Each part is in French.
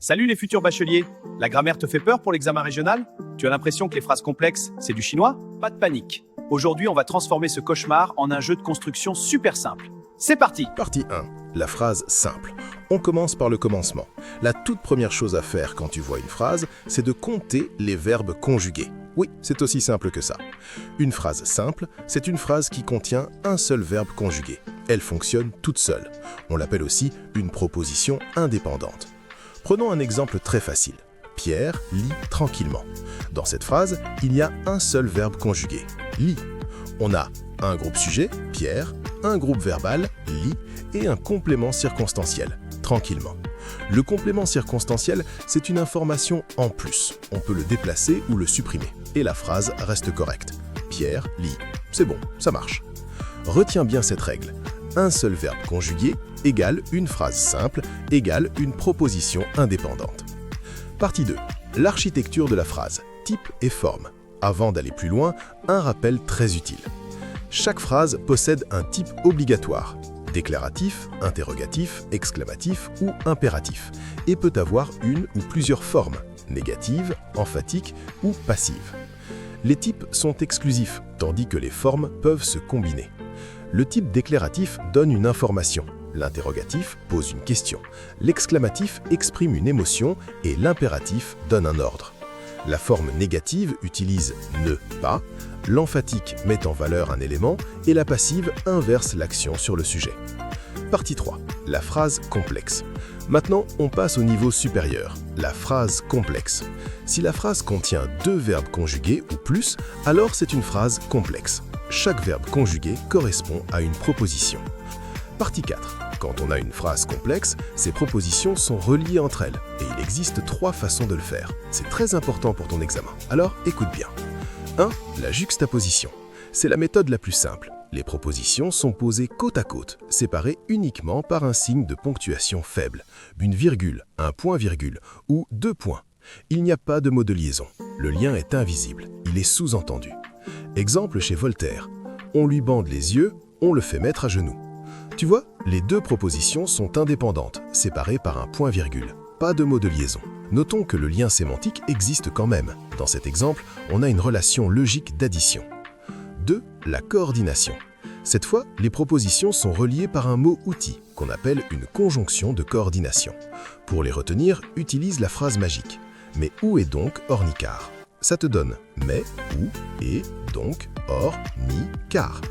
Salut les futurs bacheliers. La grammaire te fait peur pour l'examen régional? Tu as l'impression que les phrases complexes, c'est du chinois? Pas de panique. Aujourd'hui, on va transformer ce cauchemar en un jeu de construction super simple. C'est parti! Partie 1. La phrase simple. On commence par le commencement. La toute première chose à faire quand tu vois une phrase, c'est de compter les verbes conjugués. Oui, c'est aussi simple que ça. Une phrase simple, c'est une phrase qui contient un seul verbe conjugué. Elle fonctionne toute seule. On l'appelle aussi une proposition indépendante. Prenons un exemple très facile. Pierre lit tranquillement. Dans cette phrase, il y a un seul verbe conjugué, lit. On a un groupe sujet, Pierre, un groupe verbal, lit, et un complément circonstanciel, tranquillement. Le complément circonstanciel, c'est une information en plus. On peut le déplacer ou le supprimer, et la phrase reste correcte. Pierre lit. C'est bon, ça marche. Retiens bien cette règle. Un seul verbe conjugué égale une phrase simple égale une proposition indépendante. Partie 2. L'architecture de la phrase, type et forme. Avant d'aller plus loin, un rappel très utile. Chaque phrase possède un type obligatoire, déclaratif, interrogatif, exclamatif ou impératif, et peut avoir une ou plusieurs formes, négative, emphatique ou passive. Les types sont exclusifs, tandis que les formes peuvent se combiner. Le type déclaratif donne une information, l'interrogatif pose une question, l'exclamatif exprime une émotion et l'impératif donne un ordre. La forme négative utilise « ne pas », l'emphatique met en valeur un élément et la passive inverse l'action sur le sujet. Partie 3. La phrase complexe. Maintenant, on passe au niveau supérieur, la phrase complexe. Si la phrase contient deux verbes conjugués ou plus, alors c'est une phrase complexe. Chaque verbe conjugué correspond à une proposition. Partie 4. Quand on a une phrase complexe, ces propositions sont reliées entre elles et il existe 3 façons de le faire. C'est très important pour ton examen, alors écoute bien. 1. La juxtaposition. C'est la méthode la plus simple. Les propositions sont posées côte à côte, séparées uniquement par un signe de ponctuation faible, une virgule, un point-virgule ou 2 points. Il n'y a pas de mot de liaison. Le lien est invisible, il est sous-entendu. Exemple chez Voltaire. On lui bande les yeux, on le fait mettre à genoux. Tu vois, les deux propositions sont indépendantes, séparées par un point-virgule. Pas de mot de liaison. Notons que le lien sémantique existe quand même. Dans cet exemple, on a une relation logique d'addition. 2. La coordination. Cette fois, les propositions sont reliées par un mot-outil, qu'on appelle une conjonction de coordination. Pour les retenir, utilise la phrase magique. Mais où est donc Ornicar? Ça te donne mais, ou, et, donc, or, ni, car.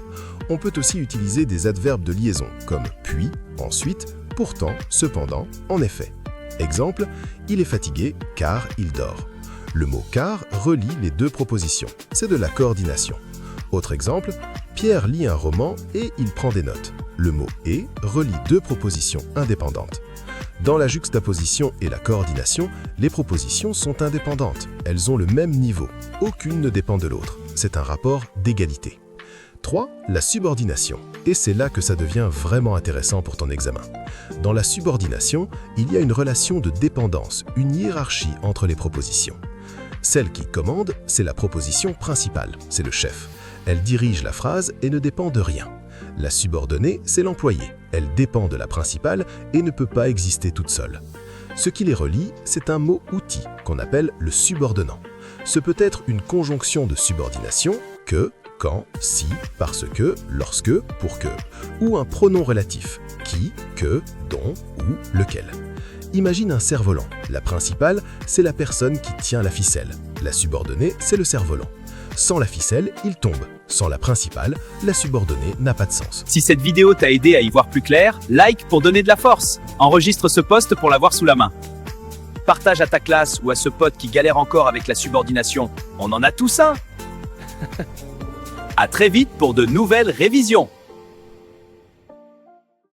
On peut aussi utiliser des adverbes de liaison, comme puis, ensuite, pourtant, cependant, en effet. Exemple, il est fatigué car il dort. Le mot car relie les deux propositions, c'est de la coordination. Autre exemple, Pierre lit un roman et il prend des notes. Le mot et relie deux propositions indépendantes. Dans la juxtaposition et la coordination, les propositions sont indépendantes. Elles ont le même niveau. Aucune ne dépend de l'autre. C'est un rapport d'égalité. 3. La subordination. Et c'est là que ça devient vraiment intéressant pour ton examen. Dans la subordination, il y a une relation de dépendance, une hiérarchie entre les propositions. Celle qui commande, c'est la proposition principale, c'est le chef. Elle dirige la phrase et ne dépend de rien. La subordonnée, c'est l'employé. Elle dépend de la principale et ne peut pas exister toute seule. Ce qui les relie, c'est un mot-outil qu'on appelle le subordonnant. Ce peut être une conjonction de subordination, que, quand, si, parce que, lorsque, pour que, ou un pronom relatif, qui, que, dont ou lequel. Imagine un cerf-volant. La principale, c'est la personne qui tient la ficelle. La subordonnée, c'est le cerf-volant. Sans la ficelle, il tombe. Sans la principale, la subordonnée n'a pas de sens. Si cette vidéo t'a aidé à y voir plus clair, like pour donner de la force. Enregistre ce post pour l'avoir sous la main. Partage à ta classe ou à ce pote qui galère encore avec la subordination. On en a tous un. À très vite pour de nouvelles révisions.